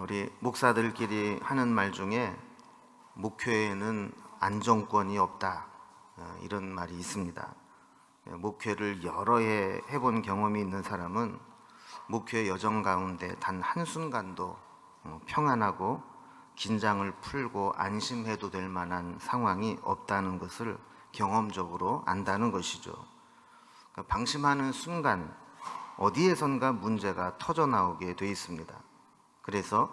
우리 목사들끼리 하는 말 중에 목회에는 안정권이 없다, 이런 말이 있습니다. 목회를 여러 해 해본 경험이 있는 사람은 목회 여정 가운데 단 한순간도 평안하고 긴장을 풀고 안심해도 될 만한 상황이 없다는 것을 경험적으로 안다는 것이죠. 그러니까 방심하는 순간 어디에선가 문제가 터져 나오게 돼 있습니다. 그래서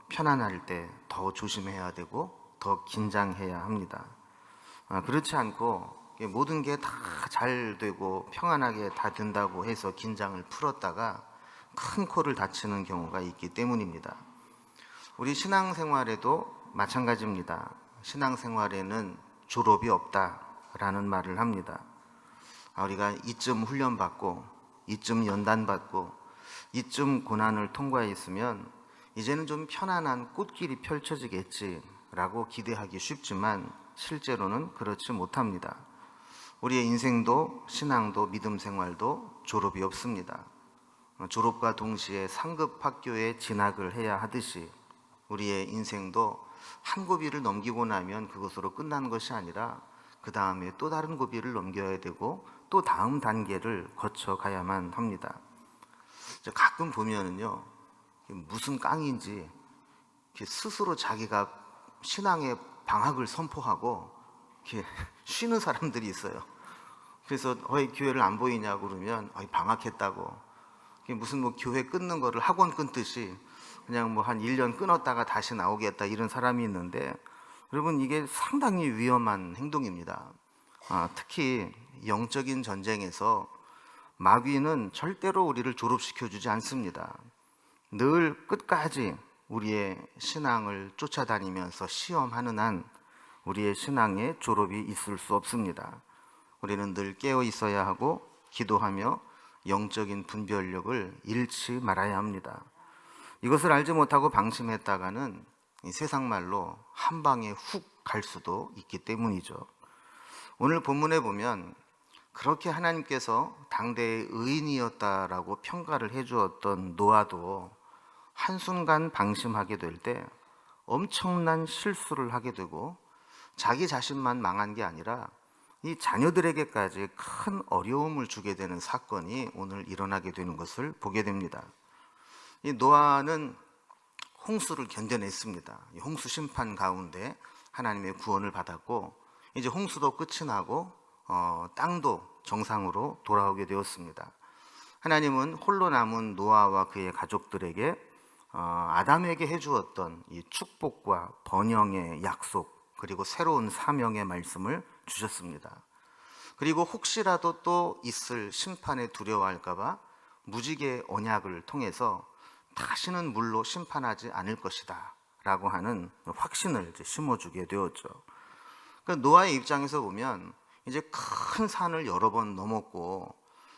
편안할 때 더 조심해야 되고 더 긴장해야 합니다. 그렇지 않고 모든 게 다 잘 되고 평안하게 다 된다고 해서 긴장을 풀었다가 큰 코를 다치는 경우가 있기 때문입니다. 우리 신앙생활에도 마찬가지입니다. 신앙생활에는 졸업이 없다라는 말을 합니다. 우리가 이쯤 훈련받고 이쯤 연단받고 이쯤 고난을 통과했으면 이제는 좀 편안한 꽃길이 펼쳐지겠지라고 기대하기 쉽지만 실제로는 그렇지 못합니다. 우리의 인생도 신앙도 믿음 생활도 졸업이 없습니다. 졸업과 동시에 상급 학교에 진학을 해야 하듯이 우리의 인생도 한 고비를 넘기고 나면 그것으로 끝나는 것이 아니라 그 다음에 또 다른 고비를 넘겨야 되고 또 다음 단계를 거쳐가야만 합니다. 가끔 보면은요, 무슨 깡인지 스스로 자기가 신앙의 방학을 선포하고 이렇게 쉬는 사람들이 있어요. 그래서 왜 교회를 안 보이냐고 그러면 방학했다고. 무슨 교회 끊는 거를 학원 끊듯이 그냥 한 1년 끊었다가 다시 나오겠다 이런 사람이 있는데, 여러분 이게 상당히 위험한 행동입니다. 특히 영적인 전쟁에서 마귀는 절대로 우리를 졸업시켜주지 않습니다. 늘 끝까지 우리의 신앙을 쫓아다니면서 시험하는 한 우리의 신앙에 졸업이 있을 수 없습니다. 우리는 늘 깨어 있어야 하고 기도하며 영적인 분별력을 잃지 말아야 합니다. 이것을 알지 못하고 방심했다가는 이 세상 말로 한 방에 훅 갈 수도 있기 때문이죠. 오늘 본문에 보면 그렇게 하나님께서 당대의 의인이었다라고 평가를 해주었던 노아도 한순간 방심하게 될 때 엄청난 실수를 하게 되고 자기 자신만 망한 게 아니라 이 자녀들에게까지 큰 어려움을 주게 되는 사건이 오늘 일어나게 되는 것을 보게 됩니다. 이 노아는 홍수를 견뎌냈습니다. 홍수 심판 가운데 하나님의 구원을 받았고 이제 홍수도 끝이 나고 땅도 정상으로 돌아오게 되었습니다. 하나님은 홀로 남은 노아와 그의 가족들에게 아담에게 해주었던 이 축복과 번영의 약속, 그리고 새로운 사명의 말씀을 주셨습니다. 그리고 혹시라도 또 있을 심판에 두려워할까봐 무지개 언약을 통해서 다시는 물로 심판하지 않을 것이다 라고 하는 확신을 심어주게 되었죠. 노아의 입장에서 보면 이제 큰 산을 여러 번 넘었고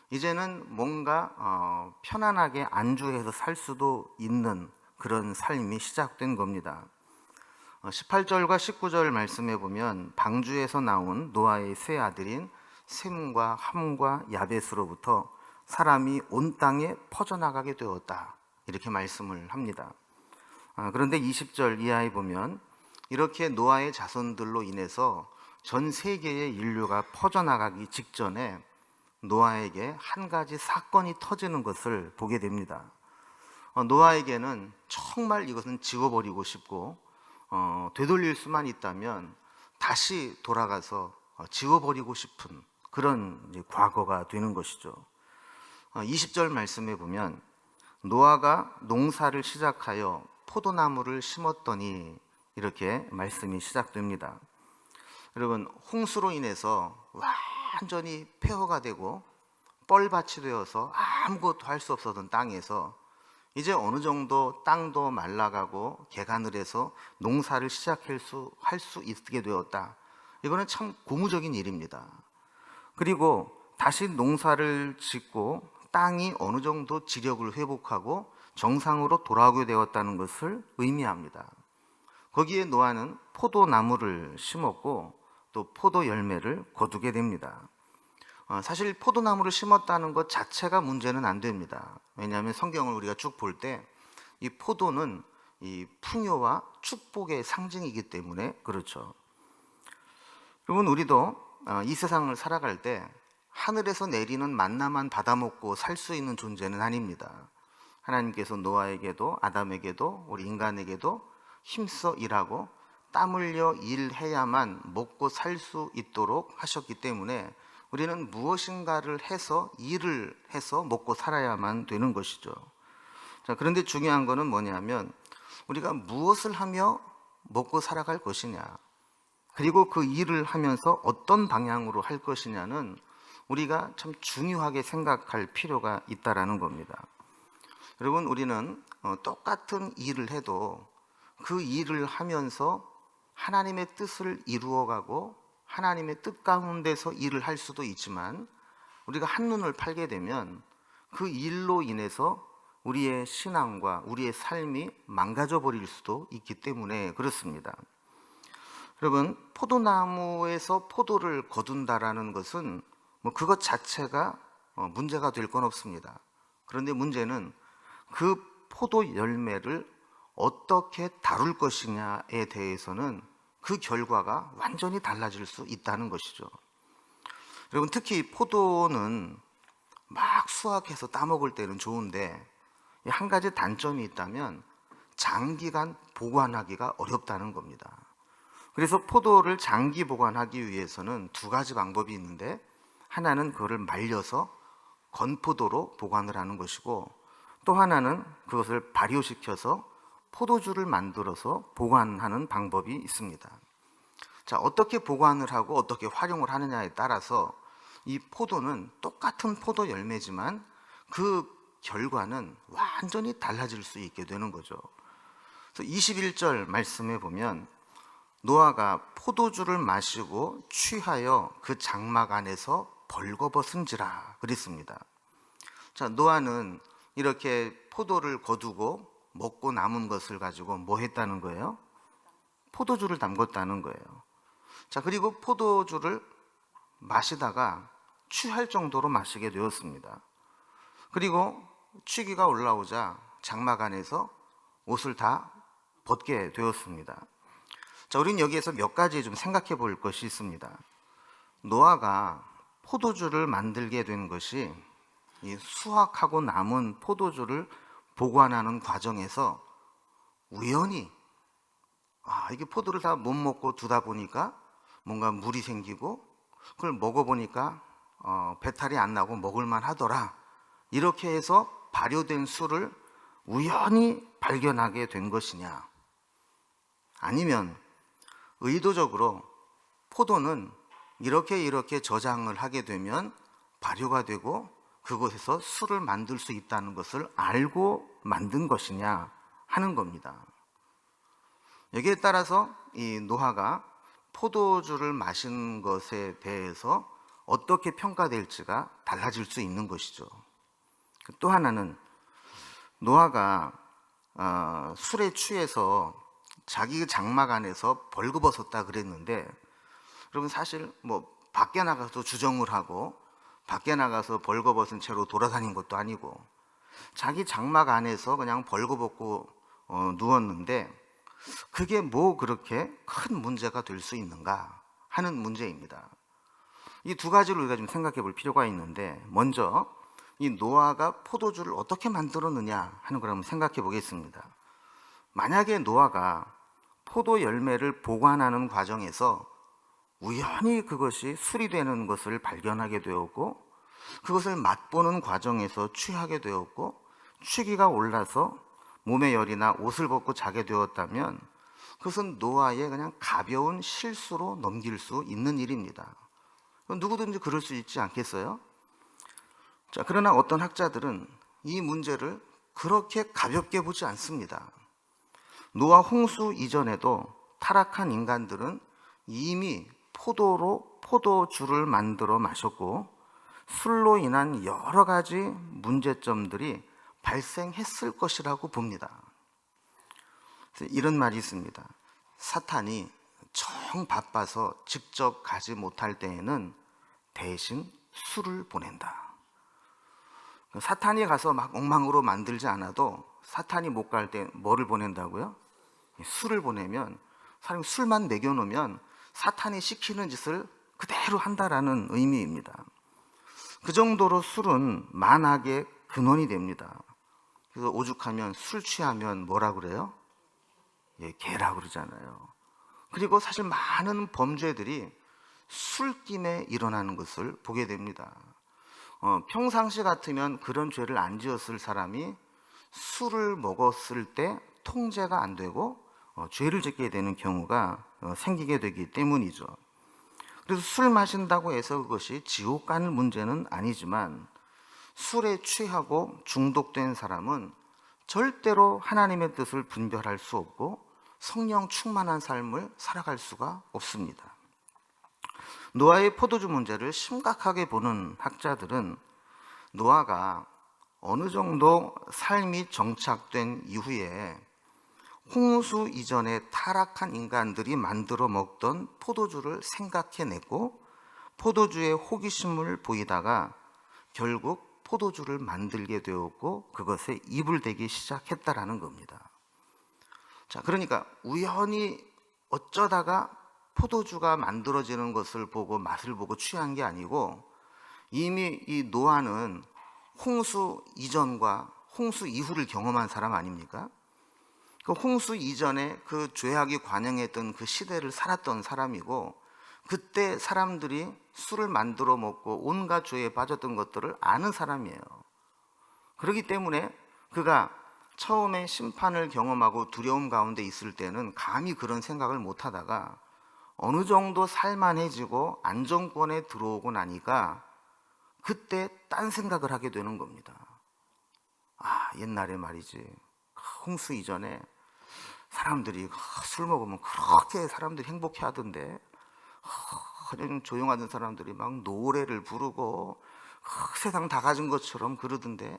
이제는 뭔가 편안하게 안주해서 살 수도 있는 그런 삶이 시작된 겁니다. 18절과 19절 말씀에 보면 방주에서 나온 노아의 세 아들인 셈과 함과 야벳으로부터 사람이 온 땅에 퍼져나가게 되었다, 이렇게 말씀을 합니다. 그런데 20절 이하에 보면 이렇게 노아의 자손들로 인해서 전 세계의 인류가 퍼져나가기 직전에 노아에게 한 가지 사건이 터지는 것을 보게 됩니다. 노아에게는 정말 이것은 지워버리고 싶고 되돌릴 수만 있다면 다시 돌아가서 지워버리고 싶은 그런 과거가 되는 것이죠. 20절 말씀에 보면 노아가 농사를 시작하여 포도나무를 심었더니 이렇게 말씀이 시작됩니다. 여러분, 홍수로 인해서 완전히 폐허가 되고 뻘밭이 되어서 아무것도 할 수 없었던 땅에서 이제 어느 정도 땅도 말라가고 개가늘해서 농사를 시작할 수 있게 되었다. 이거는 참 고무적인 일입니다. 그리고 다시 농사를 짓고 땅이 어느 정도 지력을 회복하고 정상으로 돌아오게 되었다는 것을 의미합니다. 거기에 노아는 포도나무를 심었고 또 포도 열매를 거두게 됩니다. 사실 포도나무를 심었다는 것 자체가 문제는 안 됩니다. 왜냐하면 성경을 우리가 쭉 볼 때 이 포도는 이 풍요와 축복의 상징이기 때문에 그렇죠. 여러분, 우리도 이 세상을 살아갈 때 하늘에서 내리는 만나만 받아먹고 살 수 있는 존재는 아닙니다. 하나님께서 노아에게도 아담에게도 우리 인간에게도 힘써 일하고 땀 흘려 일해야만 먹고 살 수 있도록 하셨기 때문에 우리는 무엇인가를 해서 일을 해서 먹고 살아야만 되는 것이죠. 자, 그런데 중요한 거는 뭐냐면 우리가 무엇을 하며 먹고 살아갈 것이냐, 그리고 그 일을 하면서 어떤 방향으로 할 것이냐는 우리가 참 중요하게 생각할 필요가 있다라는 겁니다. 여러분, 우리는 똑같은 일을 해도 그 일을 하면서 하나님의 뜻을 이루어가고 하나님의 뜻 가운데서 일을 할 수도 있지만 우리가 한눈을 팔게 되면 그 일로 인해서 우리의 신앙과 우리의 삶이 망가져 버릴 수도 있기 때문에 그렇습니다. 여러분, 포도나무에서 포도를 거둔다라는 것은 그것 자체가 문제가 될 건 없습니다. 그런데 문제는 그 포도 열매를 어떻게 다룰 것이냐에 대해서는 그 결과가 완전히 달라질 수 있다는 것이죠. 여러분, 특히 포도는 막 수확해서 따먹을 때는 좋은데 한 가지 단점이 있다면 장기간 보관하기가 어렵다는 겁니다. 그래서 포도를 장기 보관하기 위해서는 두 가지 방법이 있는데, 하나는 그거를 말려서 건포도로 보관을 하는 것이고, 또 하나는 그것을 발효시켜서 포도주를 만들어서 보관하는 방법이 있습니다. 자, 어떻게 보관을 하고 어떻게 활용을 하느냐에 따라서 이 포도는 똑같은 포도 열매지만 그 결과는 완전히 달라질 수 있게 되는 거죠. 그래서 21절 말씀에 보면 노아가 포도주를 마시고 취하여 그 장막 안에서 벌거벗은지라 그랬습니다. 자, 노아는 이렇게 포도를 거두고 먹고 남은 것을 가지고 뭐 했다는 거예요? 포도주를 담궜다는 거예요. 자, 그리고 포도주를 마시다가 취할 정도로 마시게 되었습니다. 그리고 취기가 올라오자 장막 안에서 옷을 다 벗게 되었습니다. 자, 우리는 여기에서 몇 가지 좀 생각해 볼 것이 있습니다. 노아가 포도주를 만들게 된 것이 이 수확하고 남은 포도주를 보관하는 과정에서 우연히 이게 포도를 다 못 먹고 두다 보니까 뭔가 물이 생기고 그걸 먹어보니까 배탈이 안 나고 먹을만 하더라, 이렇게 해서 발효된 술을 우연히 발견하게 된 것이냐, 아니면 의도적으로 포도는 이렇게 저장을 하게 되면 발효가 되고 그곳에서 술을 만들 수 있다는 것을 알고 만든 것이냐 하는 겁니다. 여기에 따라서 이 노아가 포도주를 마신 것에 대해서 어떻게 평가될지가 달라질 수 있는 것이죠. 또 하나는 노아가 술에 취해서 자기 장막 안에서 벌거벗었다 그랬는데, 여러분, 사실 밖에 나가서 주정을 하고 밖에 나가서 벌거벗은 채로 돌아다닌 것도 아니고 자기 장막 안에서 그냥 벌거벗고 누웠는데 그게 뭐 그렇게 큰 문제가 될 수 있는가 하는 문제입니다. 이 두 가지를 우리가 좀 생각해 볼 필요가 있는데, 먼저 이 노아가 포도주를 어떻게 만들었느냐 하는 걸 한번 생각해 보겠습니다. 만약에 노아가 포도 열매를 보관하는 과정에서 우연히 그것이 술이 되는 것을 발견하게 되었고 그것을 맛보는 과정에서 취하게 되었고 취기가 올라서 몸의 열이나 옷을 벗고 자게 되었다면 그것은 노아의 그냥 가벼운 실수로 넘길 수 있는 일입니다. 누구든지 그럴 수 있지 않겠어요? 자, 그러나 어떤 학자들은 이 문제를 그렇게 가볍게 보지 않습니다. 노아 홍수 이전에도 타락한 인간들은 이미 포도주를 만들어 마셨고 술로 인한 여러 가지 문제점들이 발생했을 것이라고 봅니다. 이런 말이 있습니다. 사탄이 정 바빠서 직접 가지 못할 때에는 대신 술을 보낸다. 사탄이 가서 막 엉망으로 만들지 않아도 사탄이 못 갈 때 뭐를 보낸다고요? 술을 보내면, 사람이 술만 먹여놓으면 사탄이 시키는 짓을 그대로 한다라는 의미입니다. 그 정도로 술은 만악의 근원이 됩니다. 그래서 오죽하면 술 취하면 뭐라 그래요? 개라 그러잖아요. 그리고 사실 많은 범죄들이 술김에 일어나는 것을 보게 됩니다. 평상시 같으면 그런 죄를 안 지었을 사람이 술을 먹었을 때 통제가 안 되고 죄를 짓게 되는 경우가 생기게 되기 때문이죠. 그래서 술 마신다고 해서 그것이 지옥 가는 문제는 아니지만, 술에 취하고 중독된 사람은 절대로 하나님의 뜻을 분별할 수 없고 성령 충만한 삶을 살아갈 수가 없습니다. 노아의 포도주 문제를 심각하게 보는 학자들은 노아가 어느 정도 삶이 정착된 이후에 홍수 이전에 타락한 인간들이 만들어 먹던 포도주를 생각해냈고 포도주에 호기심을 보이다가 결국 포도주를 만들게 되었고 그것에 입을 대기 시작했다라는 겁니다. 자, 그러니까 우연히 어쩌다가 포도주가 만들어지는 것을 보고 맛을 보고 취한 게 아니고, 이미 이 노아는 홍수 이전과 홍수 이후를 경험한 사람 아닙니까? 그 홍수 이전에 그 죄악이 관영했던 그 시대를 살았던 사람이고, 그때 사람들이 술을 만들어 먹고 온갖 죄에 빠졌던 것들을 아는 사람이에요. 그렇기 때문에 그가 처음에 심판을 경험하고 두려움 가운데 있을 때는 감히 그런 생각을 못 하다가 어느 정도 살만해지고 안정권에 들어오고 나니까 그때 딴 생각을 하게 되는 겁니다. 옛날에 말이지, 홍수 이전에 사람들이 술 먹으면 그렇게 사람들이 행복해 하던데, 그냥 조용하던 사람들이 막 노래를 부르고 세상 다 가진 것처럼 그러던데,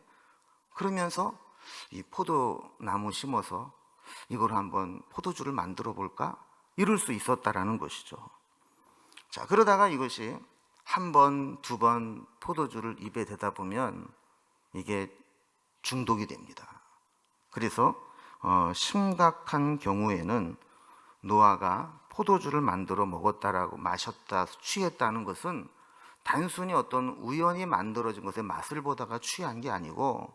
그러면서 이 포도나무 심어서 이걸 한번 포도주를 만들어 볼까? 이럴 수 있었다라는 것이죠. 자, 그러다가 이것이 한 번, 두 번 포도주를 입에 대다 보면 이게 중독이 됩니다. 그래서 심각한 경우에는 노아가 포도주를 만들어 먹었다라고, 마셨다, 취했다는 것은 단순히 어떤 우연히 만들어진 것의 맛을 보다가 취한 게 아니고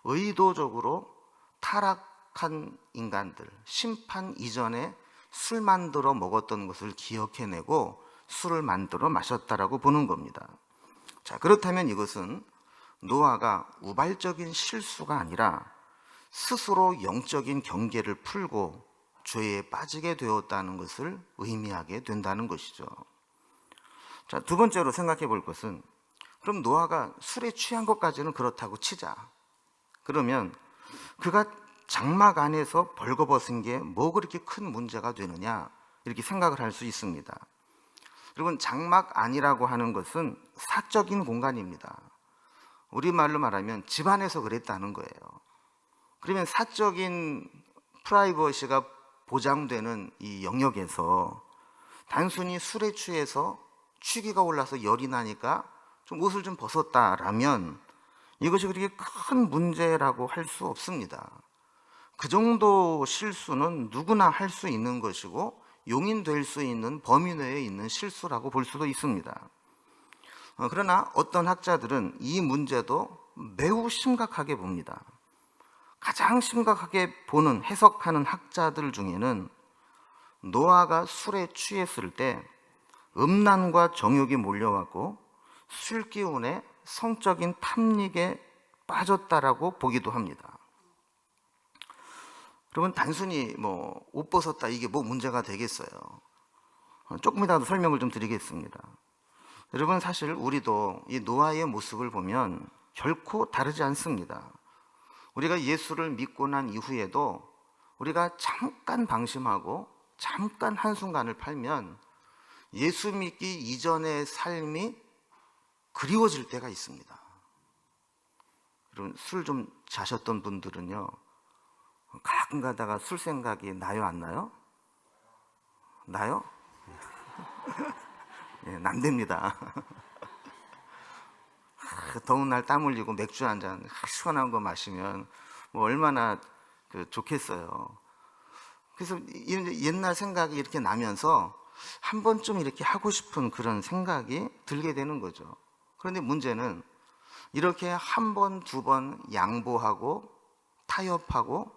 의도적으로 타락한 인간들, 심판 이전에 술 만들어 먹었던 것을 기억해내고 술을 만들어 마셨다라고 보는 겁니다. 자, 그렇다면 이것은 노아가 우발적인 실수가 아니라 스스로 영적인 경계를 풀고 죄에 빠지게 되었다는 것을 의미하게 된다는 것이죠. 자, 두 번째로 생각해 볼 것은, 그럼 노아가 술에 취한 것까지는 그렇다고 치자. 그러면 그가 장막 안에서 벌거벗은 게 뭐 그렇게 큰 문제가 되느냐, 이렇게 생각을 할 수 있습니다. 여러분, 장막 안이라고 하는 것은 사적인 공간입니다. 우리말로 말하면 집안에서 그랬다는 거예요. 그러면 사적인 프라이버시가 보장되는 이 영역에서 단순히 술에 취해서 취기가 올라서 열이 나니까 좀 옷을 좀 벗었다라면 이것이 그렇게 큰 문제라고 할 수 없습니다. 그 정도 실수는 누구나 할 수 있는 것이고 용인될 수 있는 범위 내에 있는 실수라고 볼 수도 있습니다. 그러나 어떤 학자들은 이 문제도 매우 심각하게 봅니다. 가장 심각하게 보는, 해석하는 학자들 중에는 노아가 술에 취했을 때 음란과 정욕이 몰려왔고 술 기운에 성적인 탐닉에 빠졌다라고 보기도 합니다. 여러분, 단순히 옷 벗었다 이게 뭐 문제가 되겠어요? 조금이라도 설명을 좀 드리겠습니다. 여러분, 사실 우리도 이 노아의 모습을 보면 결코 다르지 않습니다. 우리가 예수를 믿고 난 이후에도 우리가 잠깐 방심하고 잠깐 한순간을 팔면 예수 믿기 이전의 삶이 그리워질 때가 있습니다. 여러분, 술 좀 자셨던 분들은요, 가끔 가다가 술 생각이 나요, 안 나요? 나요? 예, 남됩니다. 더운 날 땀 흘리고 맥주 한 잔 시원한 거 마시면 뭐 얼마나 좋겠어요. 그래서 옛날 생각이 이렇게 나면서 한 번쯤 이렇게 하고 싶은 그런 생각이 들게 되는 거죠. 그런데 문제는 이렇게 한 번, 두 번 양보하고 타협하고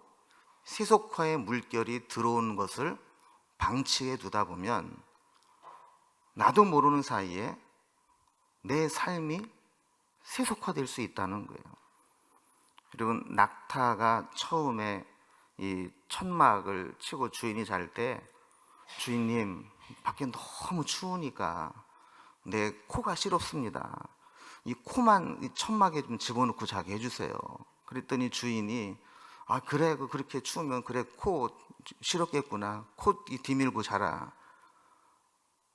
세속화의 물결이 들어오는 것을 방치해 두다 보면 나도 모르는 사이에 내 삶이 세속화될 수 있다는 거예요. 여러분, 낙타가 처음에 이 천막을 치고 주인이 잘 때, 주인님, 밖에 너무 추우니까 내 코가 시렵습니다. 이 코만 이 천막에 좀 집어넣고 자게 해주세요. 그랬더니 주인이, 아, 그래, 그렇게 추우면 그래, 코 시렵겠구나. 코 뒤밀고 자라.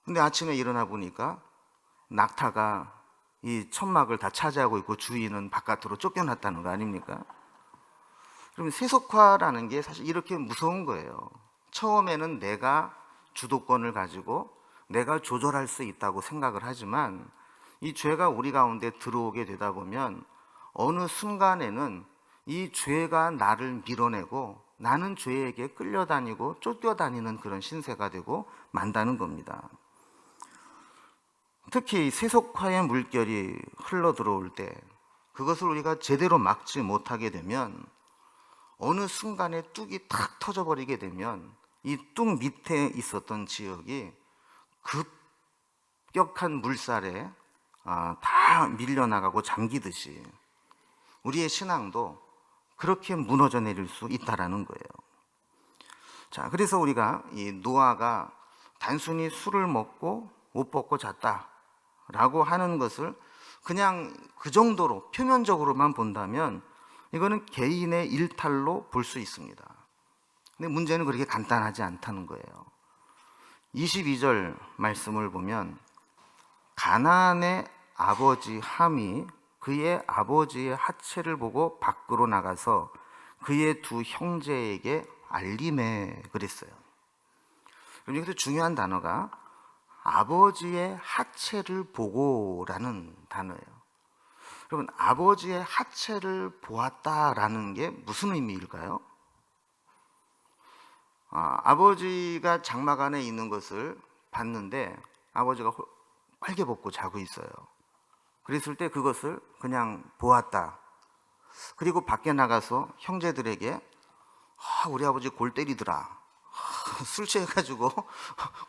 근데 아침에 일어나 보니까 낙타가 이 천막을 다 차지하고 있고 주인은 바깥으로 쫓겨났다는 거 아닙니까? 그럼 세속화라는 게 사실 이렇게 무서운 거예요. 처음에는 내가 주도권을 가지고 내가 조절할 수 있다고 생각을 하지만 이 죄가 우리 가운데 들어오게 되다 보면 어느 순간에는 이 죄가 나를 밀어내고 나는 죄에게 끌려다니고 쫓겨다니는 그런 신세가 되고 만다는 겁니다. 특히 세속화의 물결이 흘러 들어올 때 그것을 우리가 제대로 막지 못하게 되면 어느 순간에 뚝이 탁 터져버리게 되면 이 뚝 밑에 있었던 지역이 급격한 물살에 다 밀려나가고 잠기듯이 우리의 신앙도 그렇게 무너져 내릴 수 있다라는 거예요. 자, 그래서 우리가 이 노아가 단순히 술을 먹고 옷 벗고 잤다라고 하는 것을 그냥 그 정도로 표면적으로만 본다면 이거는 개인의 일탈로 볼 수 있습니다. 근데 문제는 그렇게 간단하지 않다는 거예요. 22절 말씀을 보면 가나안의 아버지 함이 그의 아버지의 하체를 보고 밖으로 나가서 그의 두 형제에게 알림해 그랬어요. 그럼 여기서 중요한 단어가 아버지의 하체를 보고라는 단어예요. 여러분, 아버지의 하체를 보았다라는 게 무슨 의미일까요? 아버지가 장막 안에 있는 것을 봤는데 아버지가 빨개 벗고 자고 있어요. 그랬을 때 그것을 그냥 보았다. 그리고 밖에 나가서 형제들에게 우리 아버지 골 때리더라. 술 취해가지고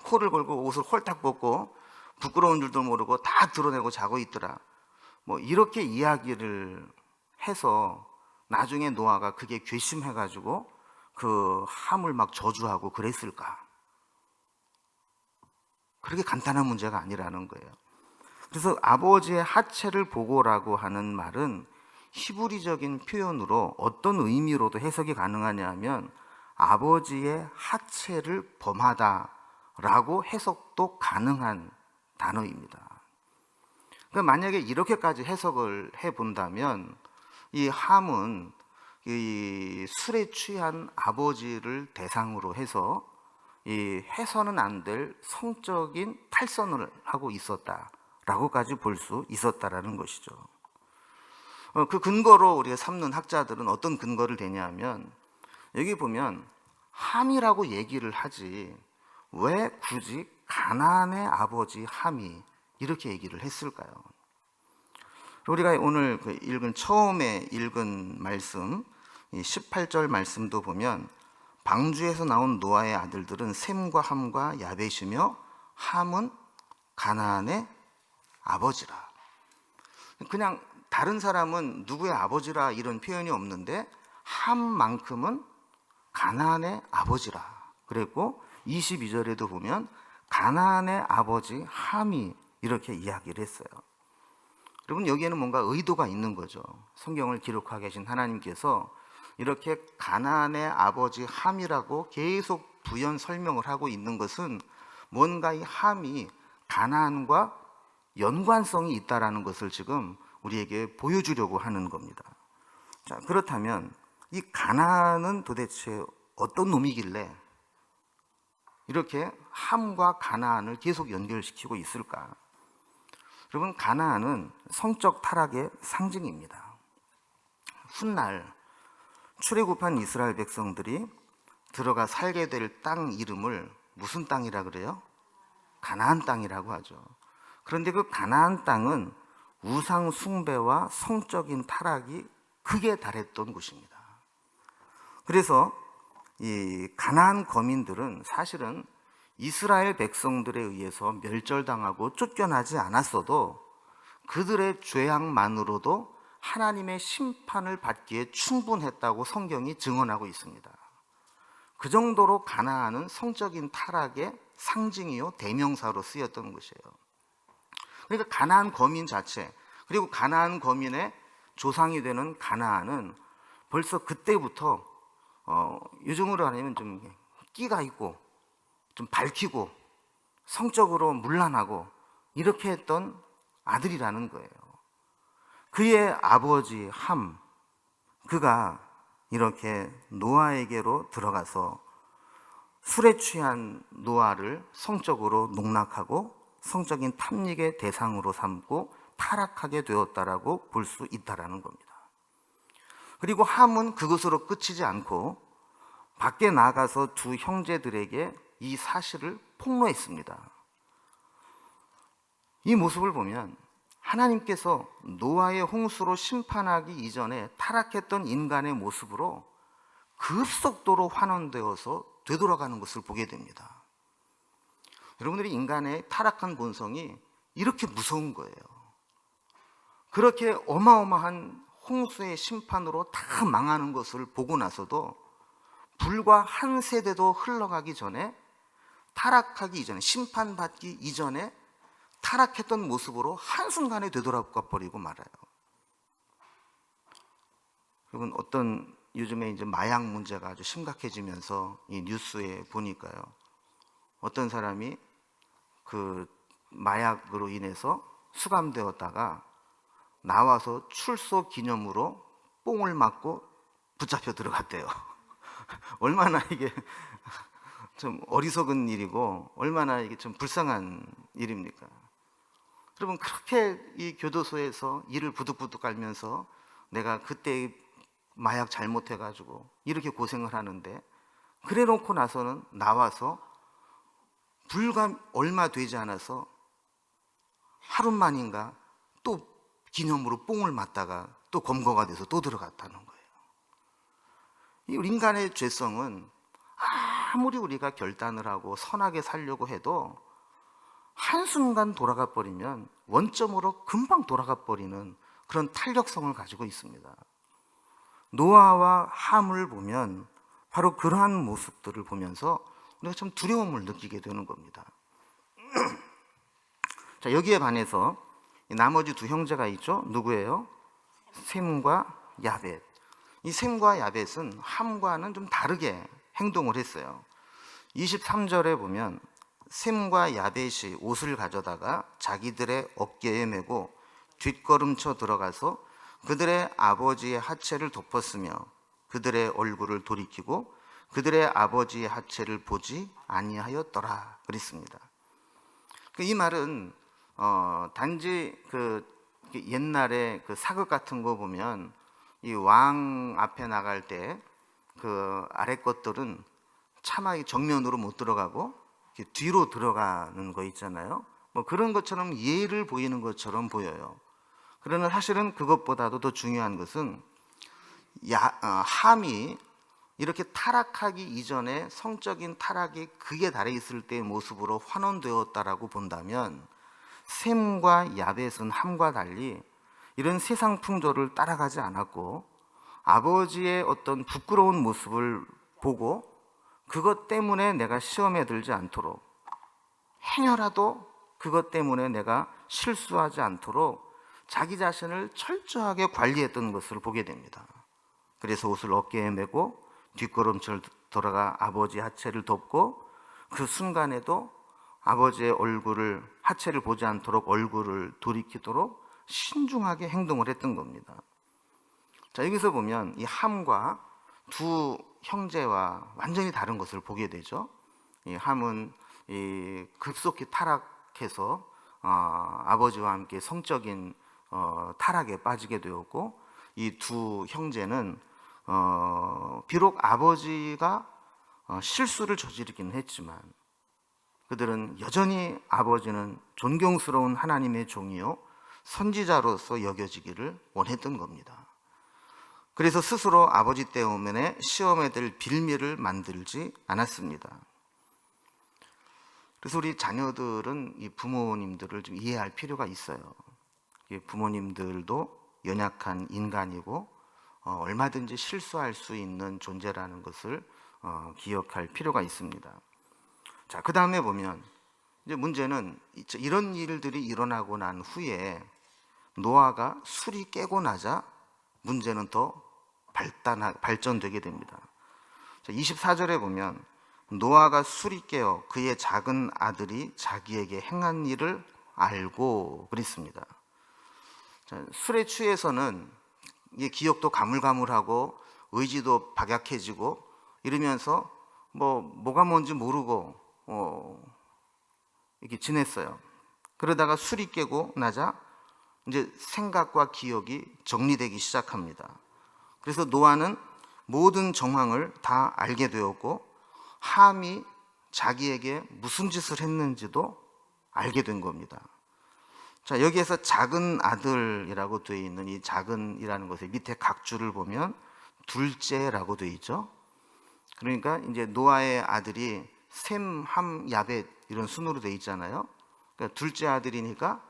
코를 골고 옷을 홀딱 벗고 부끄러운 줄도 모르고 다 드러내고 자고 있더라. 뭐 이렇게 이야기를 해서 나중에 노아가 그게 괘씸해가지고 그 함을 막 저주하고 그랬을까? 그렇게 간단한 문제가 아니라는 거예요. 그래서 아버지의 하체를 보고라고 하는 말은 히브리적인 표현으로 어떤 의미로도 해석이 가능하냐면 아버지의 하체를 범하다라고 해석도 가능한 단어입니다. 그러니까 만약에 이렇게까지 해석을 해본다면 이 함은 이 술에 취한 아버지를 대상으로 해서 이 해서는 안 될 성적인 탈선을 하고 있었다라고까지 볼 수 있었다라는 것이죠. 그 근거로 우리가 삼는 학자들은 어떤 근거를 대냐면 여기 보면 함이라고 얘기를 하지 왜 굳이 가나안의 아버지 함이 이렇게 얘기를 했을까요? 우리가 오늘 처음에 읽은 말씀 18절 말씀도 보면 방주에서 나온 노아의 아들들은 셈과 함과 야벳이며 함은 가나안의 아버지라. 그냥 다른 사람은 누구의 아버지라 이런 표현이 없는데 함만큼은 가나안의 아버지라 그랬고 22절에도 보면 가나안의 아버지 함이 이렇게 이야기를 했어요. 여러분, 여기에는 뭔가 의도가 있는 거죠. 성경을 기록하고 계신 하나님께서 이렇게 가나안의 아버지 함이라고 계속 부연 설명을 하고 있는 것은 뭔가 이 함이 가나안과 연관성이 있다라는 것을 지금 우리에게 보여주려고 하는 겁니다. 자, 그렇다면 이 가나안은 도대체 어떤 놈이길래 이렇게 함과 가나안을 계속 연결시키고 있을까? 여러분, 가나안은 성적 타락의 상징입니다. 훗날 출애굽한 이스라엘 백성들이 들어가 살게 될 땅 이름을 무슨 땅이라 그래요? 가나안 땅이라고 하죠. 그런데 그 가나안 땅은 우상 숭배와 성적인 타락이 극에 달했던 곳입니다. 그래서 이 가나안 거민들은 사실은 이스라엘 백성들에 의해서 멸절당하고 쫓겨나지 않았어도 그들의 죄악만으로도 하나님의 심판을 받기에 충분했다고 성경이 증언하고 있습니다. 그 정도로 가나안은 성적인 타락의 상징이요 대명사로 쓰였던 것이에요. 그러니까 가나안 거민 자체, 그리고 가나안 거민의 조상이 되는 가나안은 벌써 그때부터 요즘으로 하면 좀 끼가 있고 좀 밝히고 성적으로 문란하고 이렇게 했던 아들이라는 거예요. 그의 아버지 함, 그가 이렇게 노아에게로 들어가서 술에 취한 노아를 성적으로 농락하고 성적인 탐닉의 대상으로 삼고 타락하게 되었다라고 볼 수 있다라는 겁니다. 그리고 함은 그것으로 끝이지 않고 밖에 나가서 두 형제들에게 이 사실을 폭로했습니다. 이 모습을 보면 하나님께서 노아의 홍수로 심판하기 이전에 타락했던 인간의 모습으로 급속도로 환원되어서 되돌아가는 것을 보게 됩니다. 여러분들이 인간의 타락한 본성이 이렇게 무서운 거예요. 그렇게 어마어마한 홍수의 심판으로 다 망하는 것을 보고 나서도 불과 한 세대도 흘러가기 전에, 타락하기 이전에, 심판받기 이전에 타락했던 모습으로 한순간에 되돌아가 버리고 말아요. 여러분, 어떤 요즘에 이제 마약 문제가 아주 심각해지면서 이 뉴스에 보니까요, 어떤 사람이 그 마약으로 인해서 수감되었다가 나와서 출소 기념으로 뽕을 맞고 붙잡혀 들어갔대요. 얼마나 이게 좀 어리석은 일이고 얼마나 이게 좀 불쌍한 일입니까? 여러분, 그렇게 이 교도소에서 이를 부득부득 깔면서 내가 그때 마약 잘못해가지고 이렇게 고생을 하는데, 그래 놓고 나서는 나와서 불과 얼마 되지 않아서 하루 만인가 또 기념으로 뽕을 맞다가 또 검거가 돼서 또 들어갔다는 거예요. 이 인간의 죄성은 아무리 우리가 결단을 하고 선하게 살려고 해도 한순간 돌아가 버리면 원점으로 금방 돌아가 버리는 그런 탄력성을 가지고 있습니다. 노아와 함을 보면 바로 그러한 모습들을 보면서 우리가 참 두려움을 느끼게 되는 겁니다. 자, 여기에 반해서 나머지 두 형제가 있죠. 누구예요? 셈과 야벳. 이 셈과 야벳은 함과는 좀 다르게 행동을 했어요. 23절에 보면 셈과 야벳이 옷을 가져다가 자기들의 어깨에 메고 뒷걸음쳐 들어가서 그들의 아버지의 하체를 덮었으며 그들의 얼굴을 돌이키고 그들의 아버지의 하체를 보지 아니하였더라 그랬습니다. 이 말은 단지 그 옛날에 그 사극 같은 거 보면 이 왕 앞에 나갈 때 그 아래 것들은 차마 정면으로 못 들어가고 뒤로 들어가는 거 있잖아요. 뭐 그런 것처럼 예를 보이는 것처럼 보여요. 그러나 사실은 그것보다도 더 중요한 것은 함이 이렇게 타락하기 이전에 성적인 타락이 극에 달해 있을 때의 모습으로 환원되었다라고 본다면, 셈과 야벳은 함과 달리 이런 세상 풍조를 따라가지 않았고 아버지의 어떤 부끄러운 모습을 보고 그것 때문에 내가 시험에 들지 않도록, 행여라도 그것 때문에 내가 실수하지 않도록 자기 자신을 철저하게 관리했던 것을 보게 됩니다. 그래서 옷을 어깨에 메고 뒷걸음질 돌아가 아버지 하체를 덮고 그 순간에도 아버지의 얼굴을, 하체를 보지 않도록 얼굴을 돌이키도록 신중하게 행동을 했던 겁니다. 자, 여기서 보면 이 함과 두 형제와 완전히 다른 것을 보게 되죠. 이 함은 급속히 타락해서 아버지와 함께 성적인 타락에 빠지게 되었고, 이 두 형제는 비록 아버지가 실수를 저지르긴 했지만 그들은 여전히 아버지는 존경스러운 하나님의 종이요 선지자로서 여겨지기를 원했던 겁니다. 그래서 스스로 아버지 때문에 시험에 들 빌미를 만들지 않았습니다. 그래서 우리 자녀들은 이 부모님들을 좀 이해할 필요가 있어요. 부모님들도 연약한 인간이고 얼마든지 실수할 수 있는 존재라는 것을 기억할 필요가 있습니다. 자, 그 다음에 보면 이제 문제는 이런 일들이 일어나고 난 후에 노아가 술이 깨고 나자 문제는 더 발전되게 됩니다. 자, 24절에 보면 노아가 술이 깨어 그의 작은 아들이 자기에게 행한 일을 알고 그랬습니다. 자, 술에 취해서는 기억도 가물가물하고 의지도 박약해지고 이러면서 뭐가 뭔지 모르고 이렇게 지냈어요. 그러다가 술이 깨고 나자 이제 생각과 기억이 정리되기 시작합니다. 그래서 노아는 모든 정황을 다 알게 되었고 함이 자기에게 무슨 짓을 했는지도 알게 된 겁니다. 자, 여기에서 작은 아들이라고 되어 있는 이 작은이라는 것의 밑에 각주를 보면 둘째라고 되어 있죠. 그러니까 이제 노아의 아들이 셈, 함, 야벳 이런 순으로 되어 있잖아요. 그러니까 둘째 아들이니까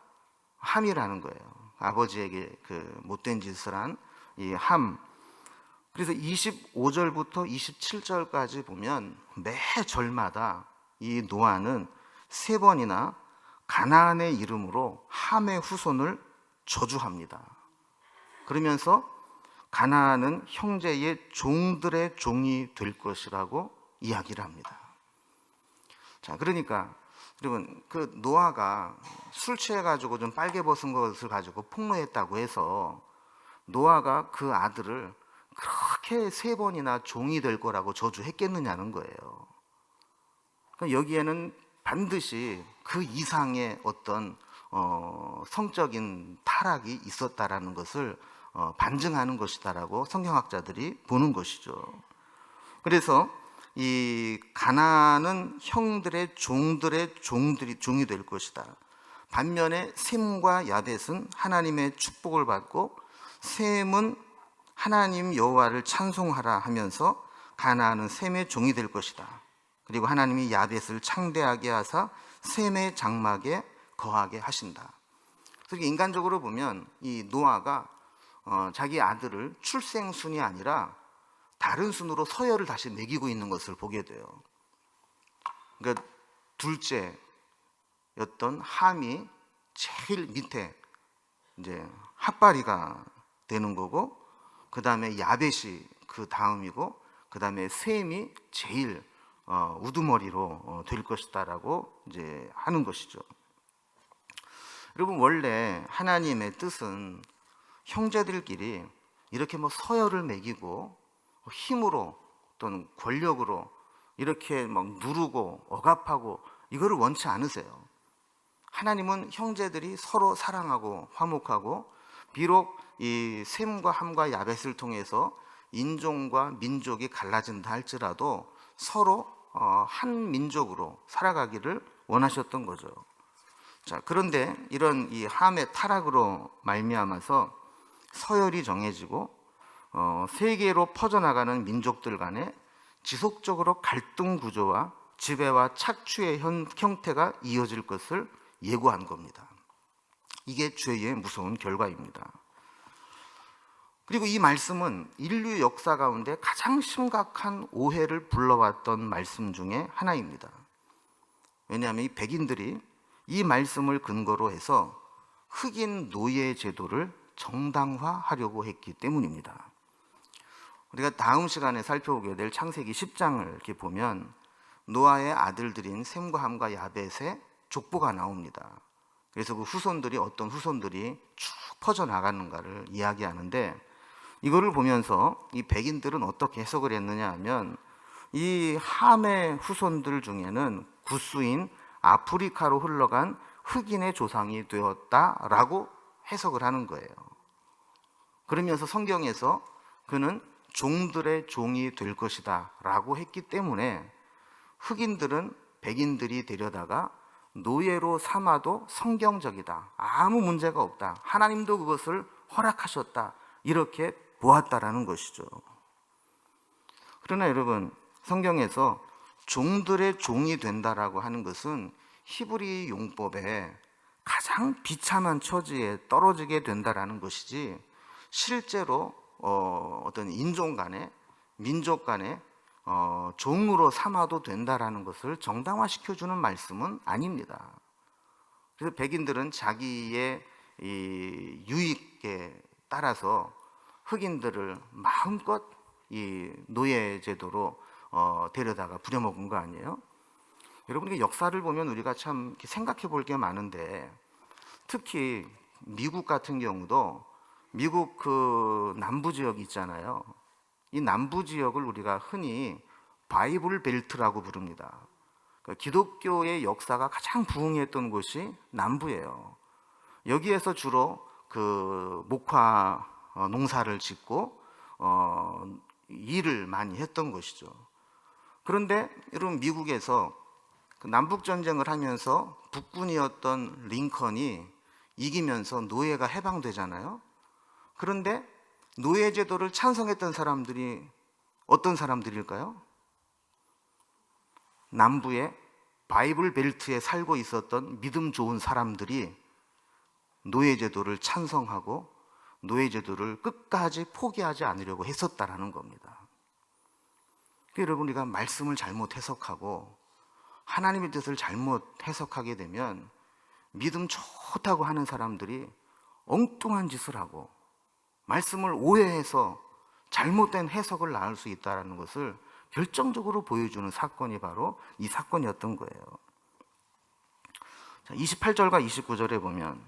함이라는 거예요. 아버지에게 그 못된 짓을 한 이 함. 그래서 25절부터 27절까지 보면 매 절마다 이 노아는 3번이나 가나안의 이름으로 함의 후손을 저주합니다. 그러면서 가나안은 형제의 종들의 종이 될 것이라고 이야기를 합니다. 자, 그러니까 여러분, 그 노아가 술 취해가지고 좀 빨개 벗은 것을 가지고 폭로했다고 해서 노아가 그 아들을 그렇게 3번이나 종이 될 거라고 저주했겠느냐는 거예요. 그러니까 여기에는 반드시 그 이상의 어떤 성적인 타락이 있었다라는 것을 반증하는 것이다라고 성경학자들이 보는 것이죠. 그래서 이 가나안은 형들의 종이 될 것이다. 반면에 셈과 야벳은 하나님의 축복을 받고 셈은 하나님 여호와를 찬송하라 하면서 가나안은 셈의 종이 될 것이다. 그리고 하나님이 야벳을 창대하게 하사 셈의 장막에 거하게 하신다. 그래서 인간적으로 보면 이 노아가 자기 아들을 출생순이 아니라 다른 순으로 서열을 다시 매기고 있는 것을 보게 돼요. 그러니까 둘째였던 함이 제일 밑에 이제 핫바리가 되는 거고, 그 다음에 야벳이 그 다음이고, 그 다음에 셈이 제일 우두머리로 될 것이다라고 이제 하는 것이죠. 여러분, 원래 하나님의 뜻은 형제들끼리 이렇게 서열을 매기고 힘으로 또는 권력으로 이렇게 막 누르고 억압하고 이거를 원치 않으세요. 하나님은 형제들이 서로 사랑하고 화목하고, 비록 이 셈과 함과 야벳을 통해서 인종과 민족이 갈라진다 할지라도 서로 한 민족으로 살아가기를 원하셨던 거죠. 자, 그런데 이런 이 함의 타락으로 말미암아서 서열이 정해지고 세계로 퍼져나가는 민족들 간에 지속적으로 갈등 구조와 지배와 착취의 형태가 이어질 것을 예고한 겁니다. 이게 죄의 무서운 결과입니다. 그리고 이 말씀은 인류 역사 가운데 가장 심각한 오해를 불러왔던 말씀 중에 하나입니다. 왜냐하면 이 백인들이 이 말씀을 근거로 해서 흑인 노예 제도를 정당화하려고 했기 때문입니다. 우리가 다음 시간에 살펴보게 될 창세기 10장을 이렇게 보면 노아의 아들들인 셈과 함과 야벳의 족보가 나옵니다. 그래서 그 후손들이 어떤 후손들이 쭉 퍼져나가는가를 이야기하는데, 이거를 보면서 이 백인들은 어떻게 해석을 했느냐 하면 이 함의 후손들 중에는 구스인 아프리카로 흘러간 흑인의 조상이 되었다라고 해석을 하는 거예요. 그러면서 성경에서 그는 종들의 종이 될 것이다 라고 했기 때문에 흑인들은 백인들이 데려다가 노예로 삼아도 성경적이다, 아무 문제가 없다, 하나님도 그것을 허락하셨다, 이렇게 보았다라는 것이죠. 그러나 여러분, 성경에서 종들의 종이 된다라고 하는 것은 히브리 용법에 가장 비참한 처지에 떨어지게 된다라는 것이지, 실제로 어떤 인종 간에, 민족 간에 종으로 삼아도 된다라는 것을 정당화시켜주는 말씀은 아닙니다. 그래서 백인들은 자기의 이 유익에 따라서 흑인들을 마음껏 이 노예 제도로 데려다가 부려먹은 거 아니에요? 여러분, 역사를 보면 우리가 참 생각해 볼 게 많은데, 특히 미국 같은 경우도 미국 그 남부 지역 있잖아요. 이 남부 지역을 우리가 흔히 바이블 벨트라고 부릅니다. 기독교의 역사가 가장 부흥했던 곳이 남부예요. 여기에서 주로 그 목화 농사를 짓고 일을 많이 했던 것이죠. 그런데 여러분, 미국에서 그 남북 전쟁을 하면서 북군이었던 링컨이 이기면서 노예가 해방되잖아요. 그런데 노예 제도를 찬성했던 사람들이 어떤 사람들일까요? 남부의 바이블 벨트에 살고 있었던 믿음 좋은 사람들이 노예 제도를 찬성하고 노예 제도를 끝까지 포기하지 않으려고 했었다라는 겁니다. 여러분, 우리가 말씀을 잘못 해석하고 하나님의 뜻을 잘못 해석하게 되면 믿음 좋다고 하는 사람들이 엉뚱한 짓을 하고 말씀을 오해해서 잘못된 해석을 낳을 수 있다는 것을 결정적으로 보여주는 사건이 바로 이 사건이었던 거예요. 28절과 29절에 보면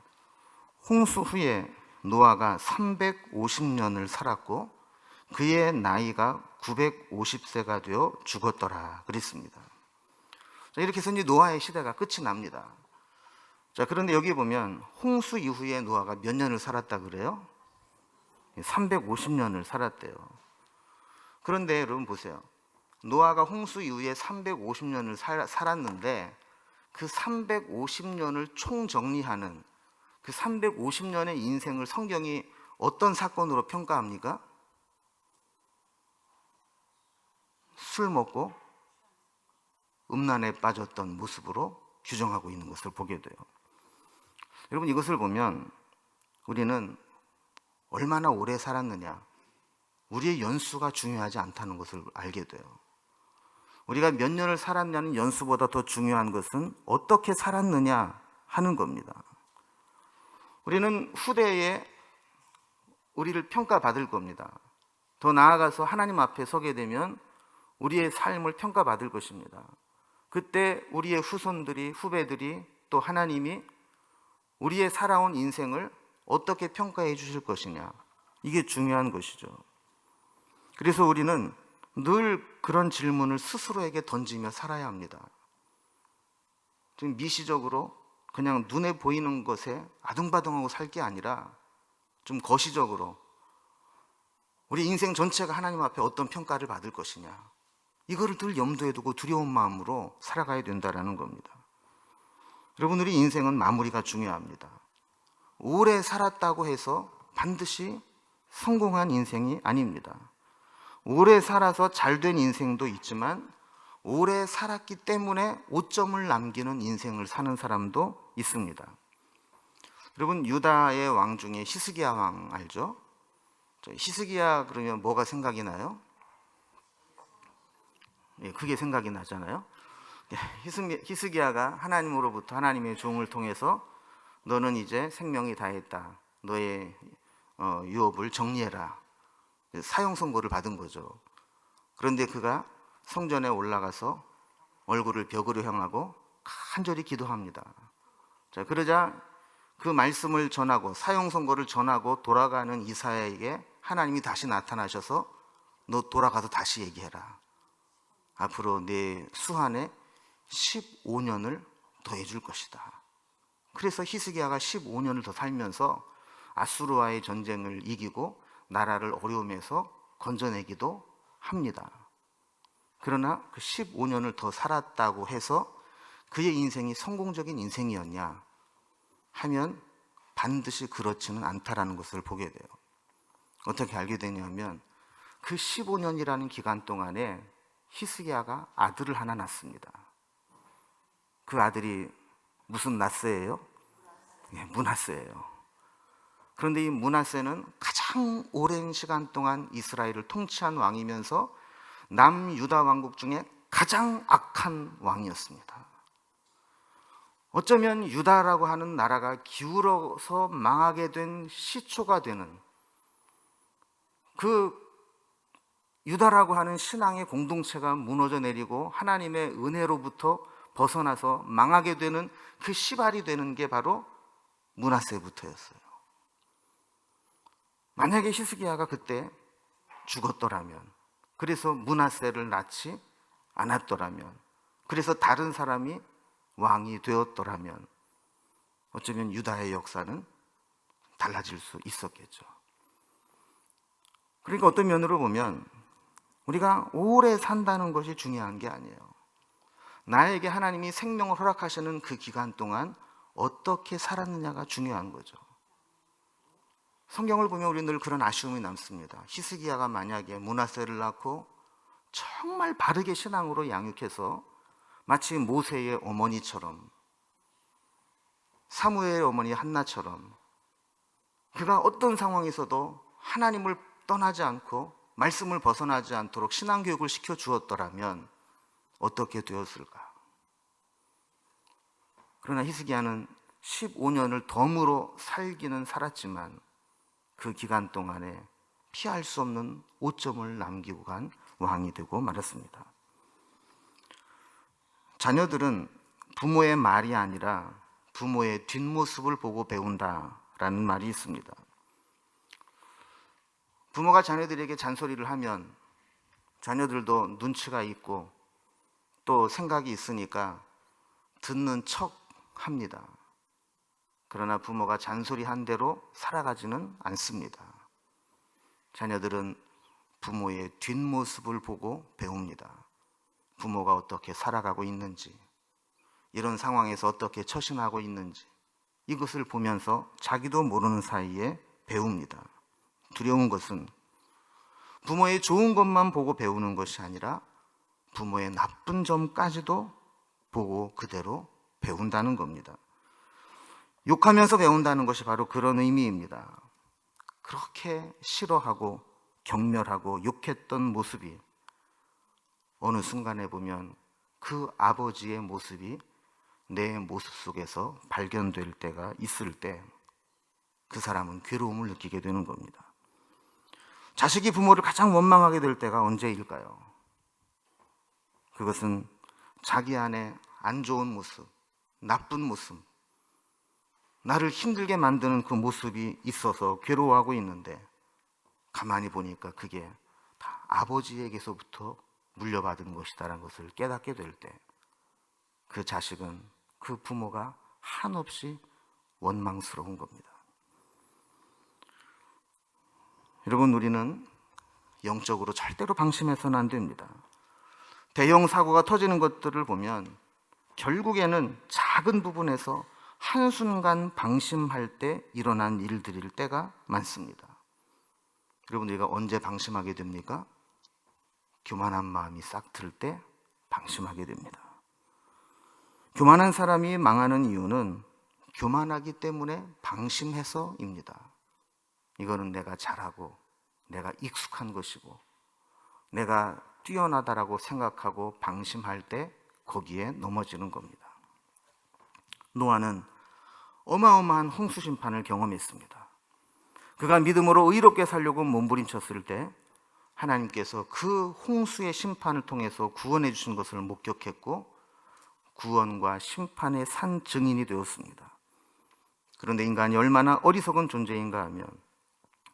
홍수 후에 노아가 350년을 살았고 그의 나이가 950세가 되어 죽었더라 그랬습니다. 이렇게 해서 이제 노아의 시대가 끝이 납니다. 그런데 여기 보면 홍수 이후에 노아가 몇 년을 살았다 그래요? 350년을 살았대요. 그런데 여러분 보세요. 노아가 홍수 이후에 350년을 살았는데 그 350년을 총정리하는 그 350년의 인생을 성경이 어떤 사건으로 평가합니까? 술 먹고 음란에 빠졌던 모습으로 규정하고 있는 것을 보게 돼요. 여러분, 이것을 보면 우리는 얼마나 오래 살았느냐, 우리의 연수가 중요하지 않다는 것을 알게 돼요. 우리가 몇 년을 살았냐는 연수보다 더 중요한 것은 어떻게 살았느냐 하는 겁니다. 우리는 후대에 우리를 평가받을 겁니다. 더 나아가서 하나님 앞에 서게 되면 우리의 삶을 평가받을 것입니다. 그때 우리의 후손들이, 후배들이, 또 하나님이 우리의 살아온 인생을 어떻게 평가해 주실 것이냐, 이게 중요한 것이죠. 그래서 우리는 늘 그런 질문을 스스로에게 던지며 살아야 합니다. 좀 미시적으로 그냥 눈에 보이는 것에 아둥바둥하고 살 게 아니라 좀 거시적으로 우리 인생 전체가 하나님 앞에 어떤 평가를 받을 것이냐, 이거를 늘 염두에 두고 두려운 마음으로 살아가야 된다는 겁니다. 여러분, 우리 인생은 마무리가 중요합니다. 오래 살았다고 해서 반드시 성공한 인생이 아닙니다. 오래 살아서 잘된 인생도 있지만 오래 살았기 때문에 오점을 남기는 인생을 사는 사람도 있습니다. 여러분, 유다의 왕 중에 히스기야 왕 알죠? 히스기야 그러면 뭐가 생각이 나요? 그게 생각이 나잖아요. 히스기야가 하나님으로부터, 하나님의 종을 통해서 너는 이제 생명이 다했다, 너의 유업을 정리해라, 사형 선고를 받은 거죠. 그런데 그가 성전에 올라가서 얼굴을 벽으로 향하고 간절히 기도합니다. 그러자 그 말씀을 전하고 사형 선고를 전하고 돌아가는 이사야에게 하나님이 다시 나타나셔서 너 돌아가서 다시 얘기해라. 앞으로 내 수한에 15년을 더해 줄 것이다. 그래서 히스기야가 15년을 더 살면서 아수르와의 전쟁을 이기고 나라를 어려움에서 건져내기도 합니다. 그러나 그 15년을 더 살았다고 해서 그의 인생이 성공적인 인생이었냐 하면 반드시 그렇지는 않다라는 것을 보게 돼요. 어떻게 알게 되냐면 그 15년이라는 기간 동안에 히스기야가 아들을 하나 낳습니다. 그 아들이 무슨 낫세예요? 네, 므낫세예요. 그런데 이 므낫세는 가장 오랜 시간 동안 이스라엘을 통치한 왕이면서 남유다 왕국 중에 가장 악한 왕이었습니다. 어쩌면 유다라고 하는 나라가 기울어서 망하게 된 시초가 되는, 그 유다라고 하는 신앙의 공동체가 무너져 내리고 하나님의 은혜로부터 벗어나서 망하게 되는 그 시발이 되는 게 바로 므낫세부터였어요. 만약에 히스기야가 그때 죽었더라면, 그래서 므낫세를 낳지 않았더라면, 그래서 다른 사람이 왕이 되었더라면 어쩌면 유다의 역사는 달라질 수 있었겠죠. 그러니까 어떤 면으로 보면 우리가 오래 산다는 것이 중요한 게 아니에요. 나에게 하나님이 생명을 허락하시는 그 기간 동안 어떻게 살았느냐가 중요한 거죠. 성경을 보면 우리는 늘 그런 아쉬움이 남습니다. 히스기야가 만약에 므낫세를 낳고 정말 바르게 신앙으로 양육해서 마치 모세의 어머니처럼, 사무엘의 어머니 한나처럼 그가 어떤 상황에서도 하나님을 떠나지 않고 말씀을 벗어나지 않도록 신앙교육을 시켜주었더라면 어떻게 되었을까? 그러나 히스기야는 15년을 덤으로 살기는 살았지만 그 기간 동안에 피할 수 없는 오점을 남기고 간 왕이 되고 말았습니다. 자녀들은 부모의 말이 아니라 부모의 뒷모습을 보고 배운다라는 말이 있습니다. 부모가 자녀들에게 잔소리를 하면 자녀들도 눈치가 있고 또 생각이 있으니까 듣는 척 합니다. 그러나 부모가 잔소리한 대로 살아가지는 않습니다. 자녀들은 부모의 뒷모습을 보고 배웁니다. 부모가 어떻게 살아가고 있는지, 이런 상황에서 어떻게 처신하고 있는지, 이것을 보면서 자기도 모르는 사이에 배웁니다. 두려운 것은 부모의 좋은 것만 보고 배우는 것이 아니라 부모의 나쁜 점까지도 보고 그대로 배운다는 겁니다. 욕하면서 배운다는 것이 바로 그런 의미입니다. 그렇게 싫어하고 경멸하고 욕했던 모습이 어느 순간에 보면 그 아버지의 모습이 내 모습 속에서 발견될 때가 있을 때 그 사람은 괴로움을 느끼게 되는 겁니다. 자식이 부모를 가장 원망하게 될 때가 언제일까요? 그것은 자기 안에 안 좋은 모습, 나쁜 모습, 나를 힘들게 만드는 그 모습이 있어서 괴로워하고 있는데 가만히 보니까 그게 다 아버지에게서부터 물려받은 것이다라는 것을 깨닫게 될 때 그 자식은 그 부모가 한없이 원망스러운 겁니다. 여러분, 우리는 영적으로 절대로 방심해서는 안 됩니다. 대형 사고가 터지는 것들을 보면 결국에는 작은 부분에서 한순간 방심할 때 일어난 일들일 때가 많습니다. 여러분, 우리가 언제 방심하게 됩니까? 교만한 마음이 싹 들 때 방심하게 됩니다. 교만한 사람이 망하는 이유는 교만하기 때문에 방심해서입니다. 이거는 내가 잘하고 내가 익숙한 것이고 내가 뛰어나다라고 생각하고 방심할 때 거기에 넘어지는 겁니다. 노아는 어마어마한 홍수 심판을 경험했습니다. 그가 믿음으로 의롭게 살려고 몸부림쳤을 때 하나님께서 그 홍수의 심판을 통해서 구원해 주신 것을 목격했고 구원과 심판의 산 증인이 되었습니다. 그런데 인간이 얼마나 어리석은 존재인가 하면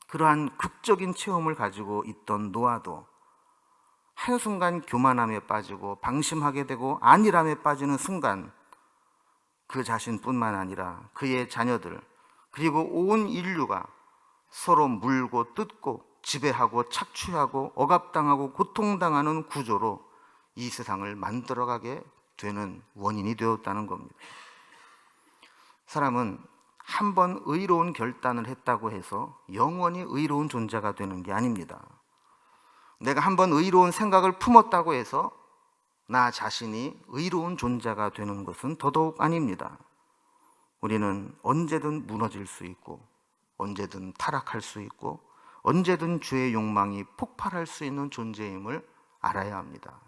그러한 극적인 체험을 가지고 있던 노아도 한순간 교만함에 빠지고 방심하게 되고 안일함에 빠지는 순간 그 자신뿐만 아니라 그의 자녀들 그리고 온 인류가 서로 물고 뜯고 지배하고 착취하고 억압당하고 고통당하는 구조로 이 세상을 만들어가게 되는 원인이 되었다는 겁니다. 사람은 한 번 의로운 결단을 했다고 해서 영원히 의로운 존재가 되는 게 아닙니다. 내가 한 번 의로운 생각을 품었다고 해서 나 자신이 의로운 존재가 되는 것은 더더욱 아닙니다. 우리는 언제든 무너질 수 있고 언제든 타락할 수 있고 언제든 죄의 욕망이 폭발할 수 있는 존재임을 알아야 합니다.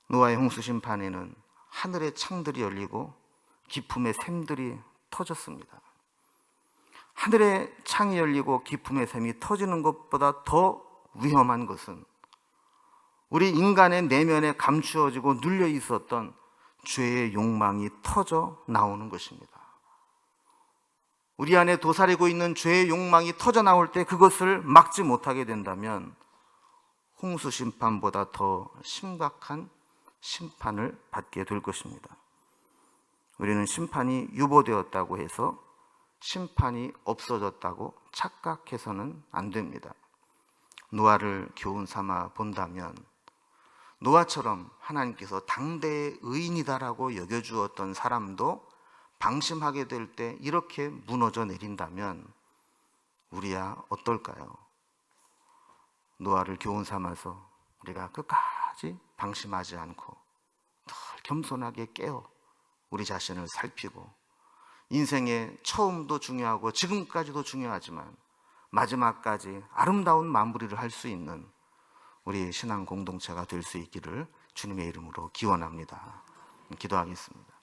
노아의 홍수 심판에는 하늘의 창들이 열리고 기품의 샘들이 터졌습니다. 하늘의 창이 열리고 기품의 샘이 터지는 것보다 더 위험한 것은 우리 인간의 내면에 감추어지고 눌려 있었던 죄의 욕망이 터져 나오는 것입니다. 우리 안에 도사리고 있는 죄의 욕망이 터져 나올 때 그것을 막지 못하게 된다면 홍수 심판보다 더 심각한 심판을 받게 될 것입니다. 우리는 심판이 유보되었다고 해서 심판이 없어졌다고 착각해서는 안 됩니다. 노아를 교훈 삼아 본다면 노아처럼 하나님께서 당대의 의인이다라고 여겨주었던 사람도 방심하게 될 때 이렇게 무너져 내린다면 우리야 어떨까요? 노아를 교훈 삼아서 우리가 끝까지 방심하지 않고 늘 겸손하게 깨어 우리 자신을 살피고 인생의 처음도 중요하고 지금까지도 중요하지만 마지막까지 아름다운 마무리를 할 수 있는 우리 신앙 공동체가 될 수 있기를 주님의 이름으로 기원합니다. 기도하겠습니다.